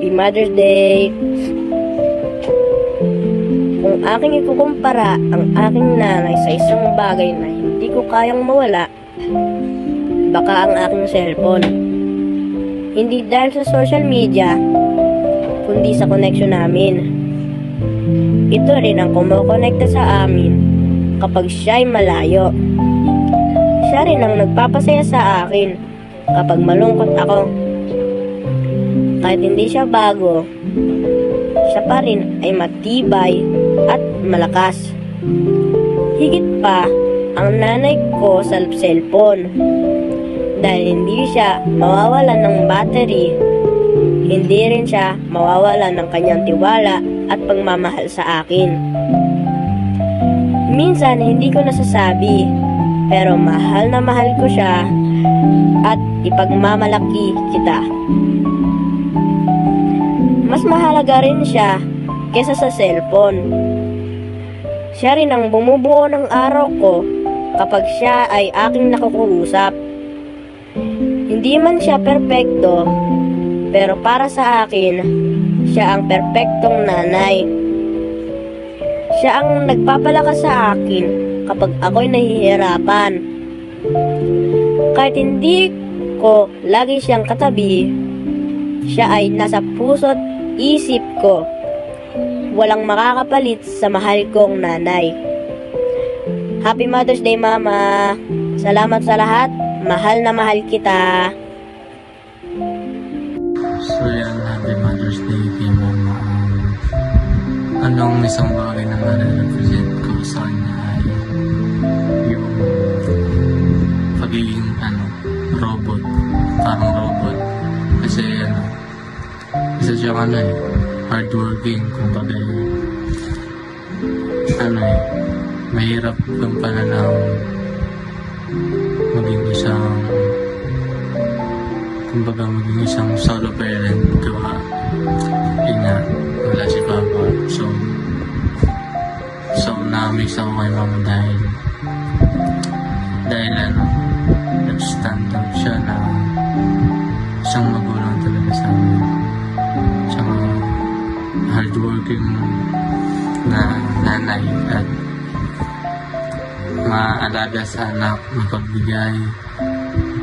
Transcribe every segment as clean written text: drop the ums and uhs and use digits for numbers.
Happy Mother's Day! Kung aking ikukumpara ang aking nanay sa isang bagay na hindi ko kayang mawala, baka ang aking cellphone. Hindi dahil sa social media, kundi sa connection namin. Ito rin ang kumokonekta sa amin kapag siya'y malayo. Siya rin ang nagpapasaya sa akin kapag malungkot ako. Kahit hindi siya bago, siya pa rin ay matibay at malakas. Higit pa ang nanay ko sa cellphone. Dahil hindi siya mawawalan ng battery, hindi rin siya mawawalan ng kanyang tiwala at pagmamahal sa akin. Minsan hindi ko nasasabi, pero mahal na mahal ko siya at ipagmamalaki kita. Mas mahalaga rin siya kesa sa cellphone. Siya rin ang bumubuo ng araw ko kapag siya ay aking nakukuusap. Hindi man siya perpekto, pero para sa akin, siya ang perpektong nanay. Siya ang nagpapalakas sa akin kapag ako'y nahihirapan. Kahit hindi ko lagi siyang katabi, siya ay nasa puso't isip ko. Walang makakapalit sa mahal kong nanay. Happy Mother's Day, Mama! Salamat sa lahat. Mahal na mahal kita. So yan, Happy Mother's Day kay Mama. Anong isang bagay na nare-represent ko sa kanya ay yung pagiging robot. Parang robot. Kasi isa siyang hardworking. Kumbaga mahirap gampanan ng maging isang solo parent. Gawa wala si Papa, so na-miss ako kay Mama dahil nag-stand up siya na isang magulang talaga sa amin, tsaka hardworking na nanay at maalaga sa anak, mapagbigay,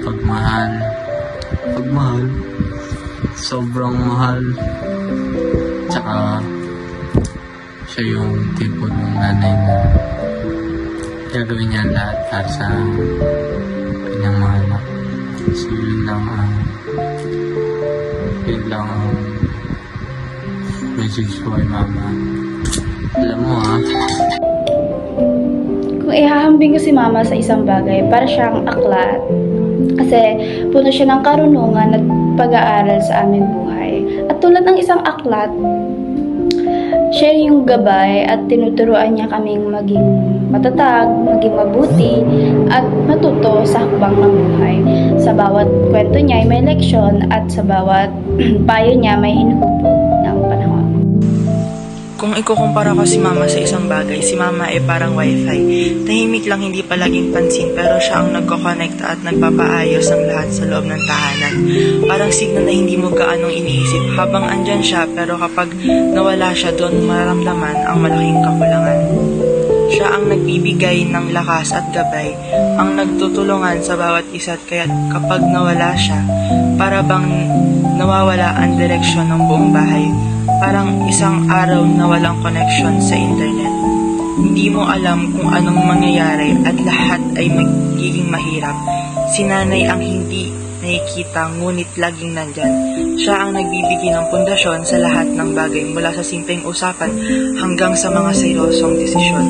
pagmahal, sobrang mahal. Tsaka siya yung tipo ng nanay na gagawin niya lahat para sa kanyang mga anak. So yun lang ang message ko kay Mama. Alam mo Kung ihahambing ko si Mama sa isang bagay, para siyang aklat. Kasi puno siya ng karunungan at pag-aaral sa aming buhay. At tulad ng isang aklat, siya yung gabay at tinuturuan niya kaming maging matatag, maging mabuti, at matuto sa hakbang ng buhay. Sa bawat kwento niya ay may leksyon at sa bawat payo niya may hinuhubog ng panahon. Kung ikukumpara ko si Mama sa isang bagay, si Mama ay parang wifi. Tahimik lang, hindi palaging pansin, pero siya ang nagkokonekta at nagpapaayos ng lahat sa loob ng tahanan. Parang signal na hindi mo gaanong iniisip habang andyan siya, pero kapag nawala siya, doon mararamdaman ang malaking kakulangan. Siya ang nagbibigay ng lakas at gabay, ang nagtutulungan sa bawat isa't kaya kapag nawala siya, para bang nawawala ang direksyon ng buong bahay. Parang isang araw na walang connection sa internet. Hindi mo alam kung anong mangyayari at lahat ay magiging mahirap. Si nanay ang hindi nakikita ngunit laging nandyan. Siya ang nagbibigay ng pundasyon sa lahat ng bagay mula sa simpleng usapan hanggang sa mga seryosong desisyon.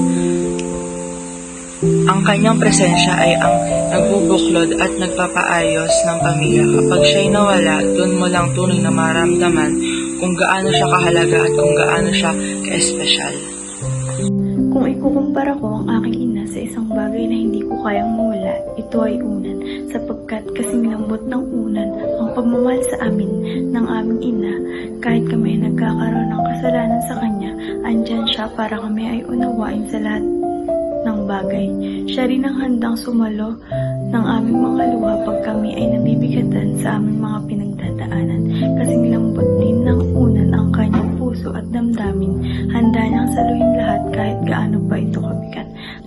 Ang kanyang presensya ay ang nagbubuklod at nagpapaayos ng pamilya. Kapag siya'y nawala, doon mo lang tunay na maramdaman kung gaano siya kahalaga at kung gaano siya ka-espesyal. Kung ikukumpara ko ang aking ina sa isang bagay na hindi ko kayang mawala, ito ay unan, sapagkat kasing lambot ng unan ang pagmamahal sa amin ng aming ina. Kahit kami ay nagkakaroon ng kasalanan sa kanya, andyan siya para kami ay unawain sa lahat ng bagay. Siya rin ang handang sumalo ng aming mga luha pag kami ay nabibigatan sa aming mga pinagdadaanan. Kasing lambot din ng una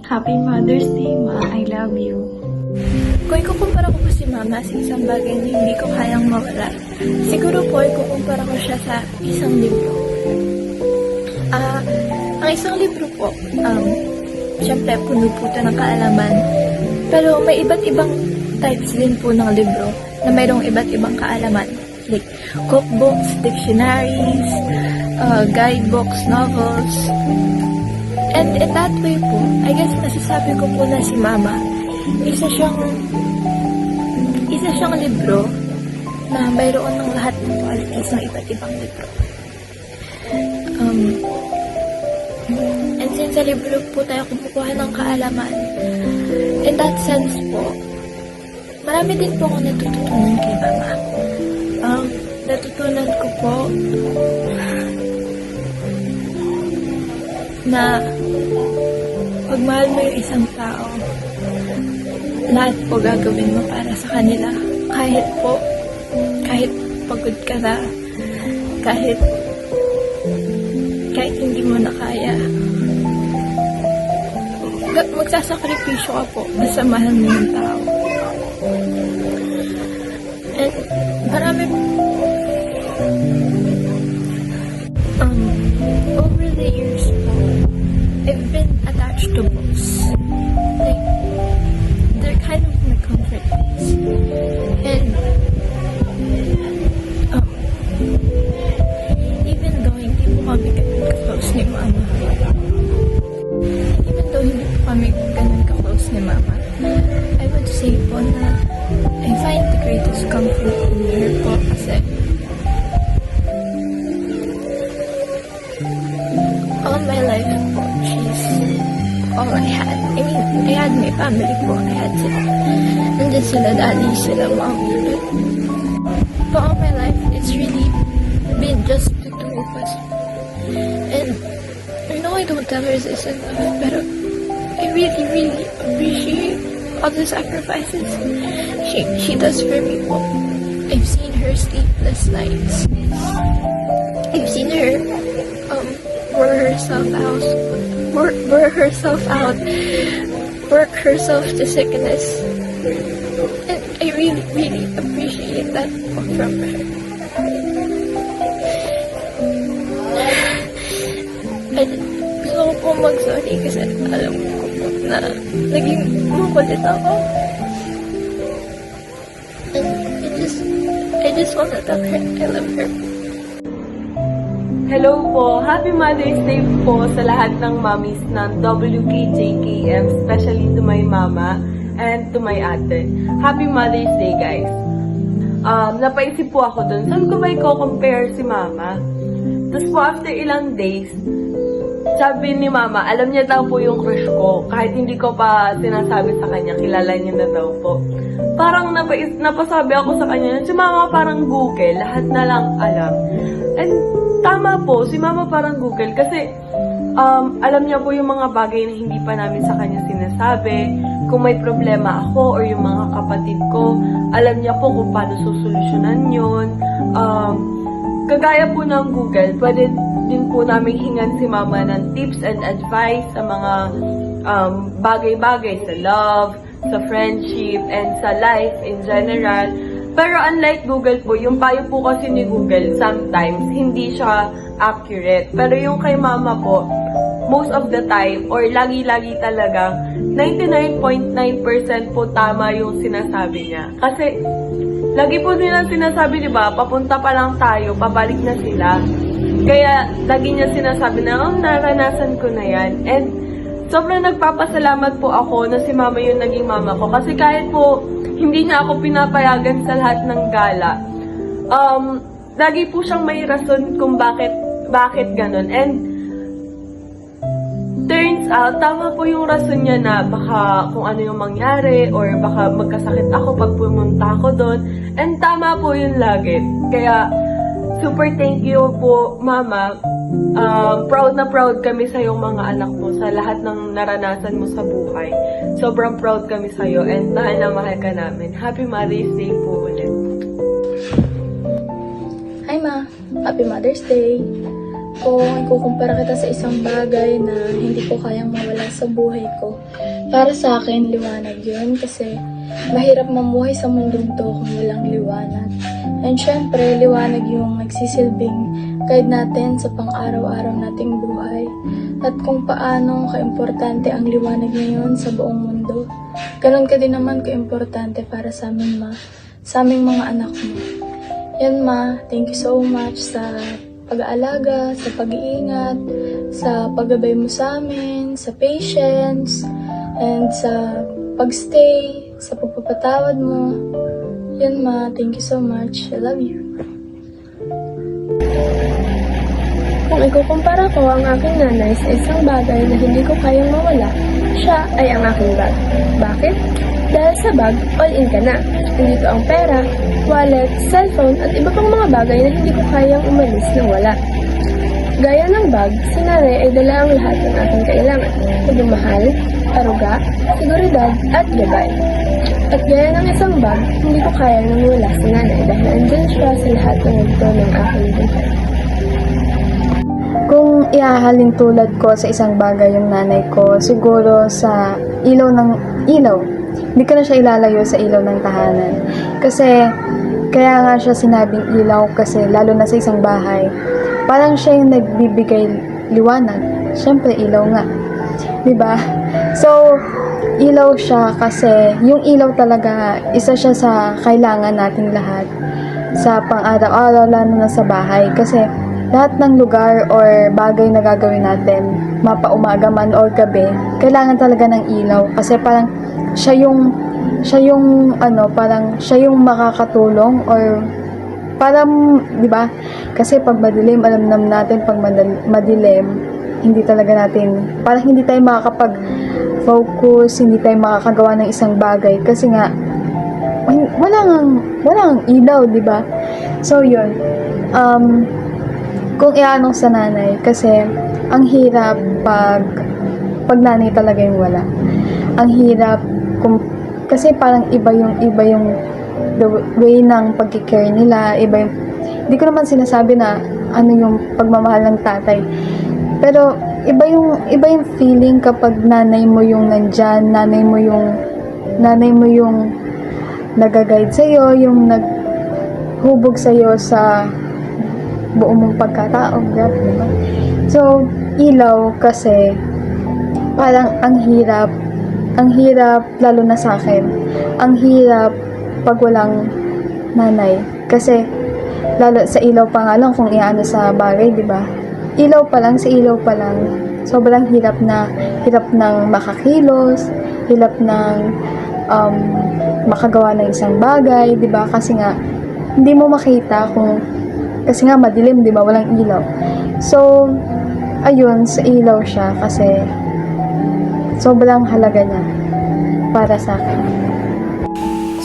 Happy Mother's Day, Ma. I love you. Kung ikukumpara ko po si Mama sa isang bagay na hindi ko kayang mawala, siguro po ikukumpara ko siya sa isang libro. Ang isang libro po, syempre puno po ito ng kaalaman, pero may iba't ibang types din po ng libro na mayroong iba't ibang kaalaman. Like cookbooks, dictionaries, guidebooks, novels. And in that way po, I guess nasasabi ko po na si Mama, isa siyang libro na mayroon ng lahat ng qualities ng iba't ibang libro. And since sa libro po tayo kumukuha ng kaalaman, in that sense po, marami din po akong natututunan kay Mama. Natutunan ko po na pagmahal mo yung isang tao, lahat po gagawin mo para sa kanila. Kahit pagod ka na, kahit hindi mo na kaya, magsasakripisyo ka po basta mahal mo yung tao. And marami over the years po, I've been attached to books. Like, they're kind of my comfort place. And even though hindi po kami ganun ka-close ni Mama, I would say po na I find the greatest comfort in her po kasi all my life po, she's all I had. I mean, I had my family po. I had sila. Nandun sila daddy, sila mommy. But all my life, it's really been just the two of us. And I know I don't tell her this enough, pero I really, really appreciate all the sacrifices she does for me po. I've seen her sleepless nights. I've seen her wear herself out, work herself to sickness. And I really, really appreciate that po from her. Gusto ko po mag-sorry kasi alam ko na naging makulit ako. And I just want to tell her I love her. Hello po! Happy Mother's Day po sa lahat ng mommies ng WKJKM, especially to my mama and to my ate. Happy Mother's Day, guys! Napaisip po ako dun, saan ko ba i-compare si mama? Tapos po after ilang days, sabi ni mama, alam niya daw po yung crush ko. Kahit hindi ko pa sinasabi sa kanya, kilala niya na daw po. Parang napasabi ako sa kanya, si mama parang Google, lahat na lang alam. And tama po, si mama parang Google kasi alam niya po yung mga bagay na hindi pa namin sa kanya sinasabi. Kung may problema ako or yung mga kapatid ko, alam niya po kung paano susolusyonan yun. Kagaya po ng Google, pwede din po namin hingan si mama ng tips and advice sa mga bagay-bagay sa love, sa friendship, and sa life in general. Pero unlike Google po, yung payo po kasi ni Google, sometimes hindi siya accurate. Pero yung kay mama po, most of the time, or lagi-lagi talaga, 99.9% po tama yung sinasabi niya. Kasi, lagi po nilang sinasabi, di ba, papunta pa lang tayo, pabalik na sila. Kaya, lagi niya sinasabi na, naranasan ko na yan. And, sobrang nagpapasalamat po ako na si mama yung naging mama ko. Kasi kahit po, hindi niya ako pinapayagan sa lahat ng gala. Lagi po siyang may rason kung bakit ganun. And, turns out, tama po yung rason niya na baka kung ano yung mangyari or baka magkasakit ako pag pumunta ako doon. And tama po yun lagi. Kaya, super thank you po, Mama. Proud na proud kami sa iyong mga anak mo sa lahat ng naranasan mo sa buhay. Sobrang proud kami sa iyo and mahal na mahal ka namin. Happy Mother's Day po ulit. Hi Ma! Happy Mother's Day! Kung ikukumpara kita sa isang bagay na hindi ko kayang mawala sa buhay ko, para sa akin, liwanag yun kasi mahirap mamuhay sa mundong to kung walang liwanag. And syempre, liwanag yung nagsisilbing guide natin sa pang-araw-araw nating buhay at kung paano kaimportante ang liwanag ngayon sa buong mundo. Ganon ka din naman kaimportante para sa amin, Ma, sa aming mga anak mo. Yan, Ma, thank you so much sa pag-aalaga, sa pag-iingat, sa paggabay mo sa amin, sa patience, and sa pagstay, sa pagpapatawad mo. Yan, Ma, thank you so much. I love you. Kung ikukumpara ko ang aking nanay sa isang bagay na hindi ko kayang mawala, siya ay ang aking bag. Bakit? Dahil sa bag, all-in ka na. Nandito ang pera, wallet, cellphone, at iba pang mga bagay na hindi ko kayang umalis na wala. Gaya ng bag, si nanay ay dala ang lahat ng aking kailangan. Pagmamahal, aruga, seguridad, at gabay. At gaya ng isang bag, hindi ko kayang namula si nanay dahil andyan siya sa lahat ng ito ng aking buhay. Kung ihahalin tulad ko sa isang bagay yung nanay ko, siguro sa ilaw. Hindi ko na siya ilalayo sa ilaw ng tahanan. Kasi, kaya nga siya sinabing ilaw kasi lalo na sa isang bahay. Parang siya yung nagbibigay liwanag. Siyempre, ilaw nga. Diba? So, ilaw siya kasi yung ilaw talaga, isa siya sa kailangan nating lahat. Sa pang-araw-araw, lalo na sa bahay. Kasi, lahat ng lugar or bagay na gagawin natin, mapaumaga man or gabi, kailangan talaga ng ilaw. Kasi parang siya yung makakatulong or parang, di ba? Kasi pag madilim, alam naman natin pag madilim, hindi talaga natin, parang hindi tayo makakapag-focus, hindi tayo makakagawa ng isang bagay kasi nga walang ilaw, di ba? So yun. Kung ianong sa nanay, kasi ang hirap pag nanay talaga yung wala. Ang hirap kasi parang iba yung the way ng pagkikare nila, iba yung, hindi ko naman sinasabi na ano yung pagmamahal ng tatay. Pero iba yung feeling kapag nanay mo yung nandyan, nanay mo yung nag-guide sa'yo, yung naghubog sa'yo sa buo mong pagkatao, diba? So, ilaw kasi parang ang hirap lalo na sa akin. Ang hirap pag walang nanay. Kasi lalo sa ilaw pa nga lang kung iano sa bagay, diba? Ilaw pa lang, sa ilaw pa lang. Sobrang hirap ng makakilos, hirap ng makagawa ng isang bagay, diba? Kasi nga hindi mo makita kasi nga madilim, di ba? Walang ilaw. So, ayun, sa ilaw siya kasi sobrang halaga niya para sa akin.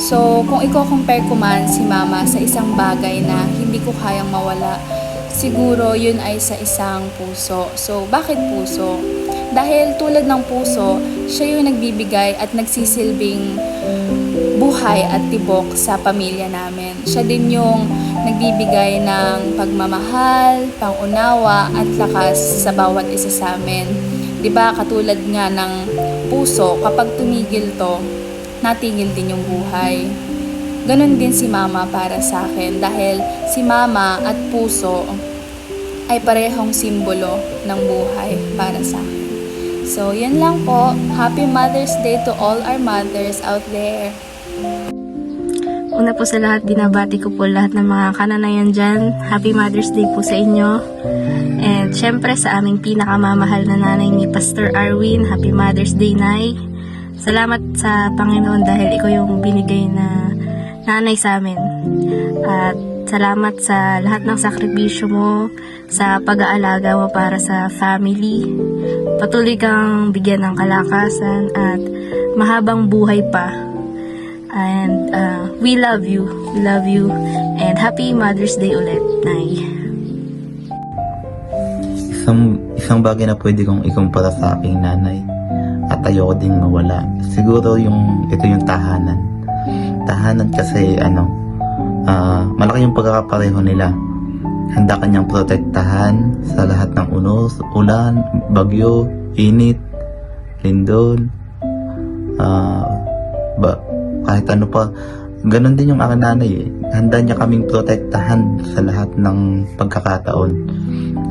So, kung i-compare ko man si Mama sa isang bagay na hindi ko kayang mawala, siguro yun ay sa isang puso. So, bakit puso? Dahil tulad ng puso, siya yung nagbibigay at nagsisilbing buhay at tibok sa pamilya namin. Siya din yung nagbibigay ng pagmamahal, pangunawa at lakas sa bawat isa sa amin. 'Di ba? Katulad nga ng puso, kapag tumigil to, natigil din yung buhay. Ganon din si Mama para sa akin dahil si Mama at puso ay parehong simbolo ng buhay para sa akin. So, yan lang po. Happy Mother's Day to all our mothers out there. Una po sa lahat, binabati ko po lahat ng mga kananayan dyan. Happy Mother's Day po sa inyo. And syempre sa aming pinakamamahal na nanay ni Pastor Arwin, Happy Mother's Day, Nay. Salamat sa Panginoon dahil ikaw yung binigay na nanay sa amin. At salamat sa lahat ng sakripisyo mo, sa pag-aalaga mo para sa family. Patuloy kang bigyan ng kalakasan at mahabang buhay pa. And we love you. We love you. And Happy Mother's Day ulit, Nay. Isang bagay na pwede kong ikumpara sa aking nanay at ayoko ding mawala. Siguro ito yung tahanan. Tahanan kasi malaki yung pagkakapareho nila. handa ka niyang protektahan sa lahat ng unos, ulan, bagyo, init, lindol, kahit ano pa. Ganon din yung aking nanay eh. Handa niya kaming protektahan sa lahat ng pagkakataon.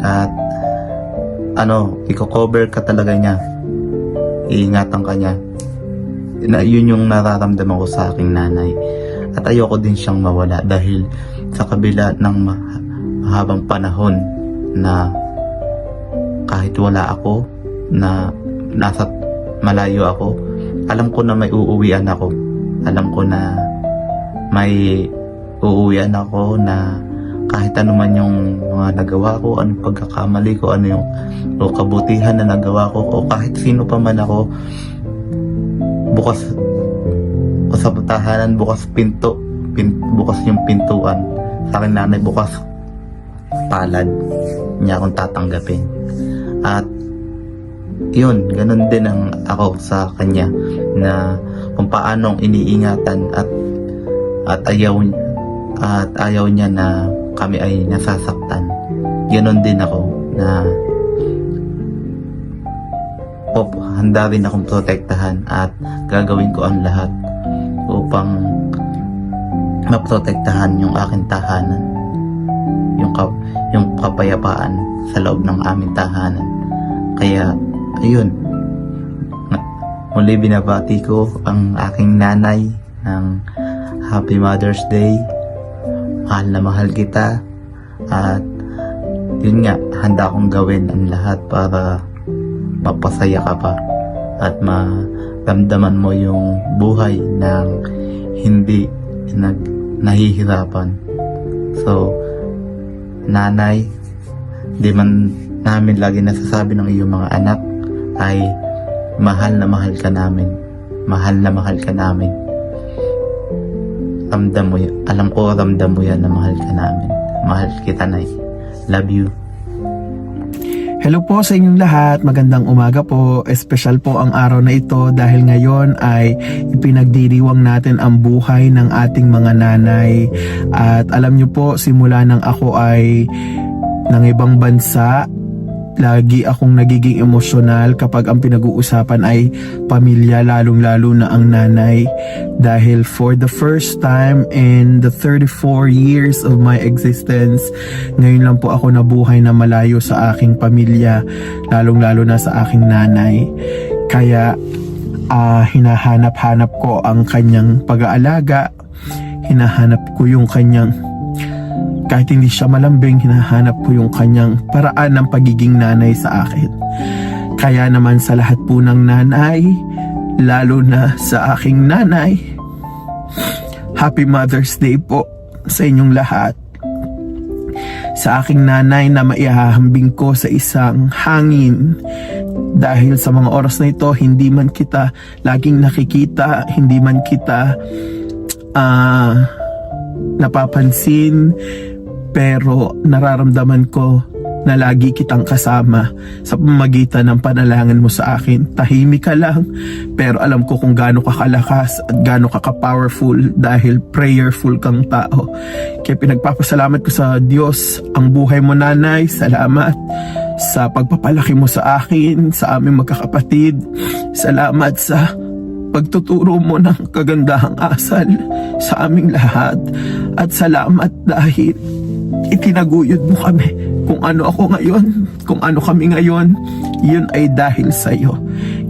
At i-cover ka talaga niya. Iingatan ka niya. Yun yung nararamdaman ko sa aking nanay. At ayoko din siyang mawala dahil sa kabila ng mahabang panahon na kahit wala ako, na nasa malayo ako, alam ko na may uuwian ako. Alam ko na may uuwian ako na kahit ano man yung mga nagawa ko, anong pagkakamali ko, ano yung kabutihan na nagawa ko, o kahit sino pa man ako, bukas sa tahanan, bukas bukas yung pintuan sa akin nanay, bukas palad niya akong tatanggapin. At yun, ganun din ang ako sa kanya, na kung paanong iniingatan at ayaw niya na kami ay nasasaktan. Ganun din ako na handa rin akong protektahan at gagawin ko ang lahat upang maprotektahan yung aking tahanan, yung kapayapaan sa loob ng aming tahanan. Kaya ayun, muli binabati ko ang aking nanay ng Happy Mother's Day. Mahal na mahal kita, at yun nga, handa akong gawin ang lahat para mapasaya ka pa at maramdaman mo yung buhay ng hindi nahihirapan. So, nanay, di man namin lagi nasasabi ng iyong mga anak ay mahal na mahal ka namin. Mahal na mahal ka namin. Ramdam mo yan. Alam ko ramdam mo yan na mahal ka namin. Mahal kita, Nay. Love you. Hello po sa inyong lahat, magandang umaga po. Espesyal po ang araw na ito dahil ngayon ay ipinagdiriwang natin ang buhay ng ating mga nanay. At alam nyo po, simula nang ako ay ng ibang bansa, lagi akong nagiging emosyonal kapag ang pinag-uusapan ay pamilya, lalong-lalo na ang nanay. Dahil for the first time in the 34 years of my existence, ngayon lang po ako nabuhay na malayo sa aking pamilya, lalong-lalo na sa aking nanay. Kaya hinahanap-hanap ko ang kanyang pag-aalaga, hinahanap ko yung kanyang, kahit hindi siya malambing, hinahanap ko yung kanyang paraan ng pagiging nanay sa akin. Kaya naman sa lahat po ng nanay, lalo na sa aking nanay, Happy Mother's Day po sa inyong lahat. Sa aking nanay na maihahambing ko sa isang hangin, dahil sa mga oras na ito, hindi man kita laging nakikita, hindi man kita napapansin, pero nararamdaman ko na lagi kitang kasama sa pamamagitan ng panalangin mo sa akin. Tahimik ka lang, pero alam ko kung gaano ka kalakas at gaano ka ka-powerful dahil prayerful kang tao. Kaya pinagpapasalamat ko sa Diyos ang buhay mo, nanay. Salamat sa pagpapalaki mo sa akin, sa aming magkakapatid. Salamat sa pagtuturo mo ng kagandahang asal sa aming lahat. At salamat dahil itinaguyod mo kami. Kung ano ako ngayon, kung ano kami ngayon, yun ay dahil sa iyo.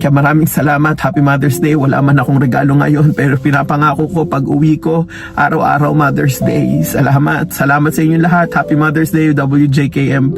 Kaya maraming salamat. Happy Mother's Day. Wala man akong regalo ngayon, pero pinapangako ko pag uwi ko, araw-araw Mother's Day. Salamat. Salamat sa inyo lahat. Happy Mother's Day, WJKM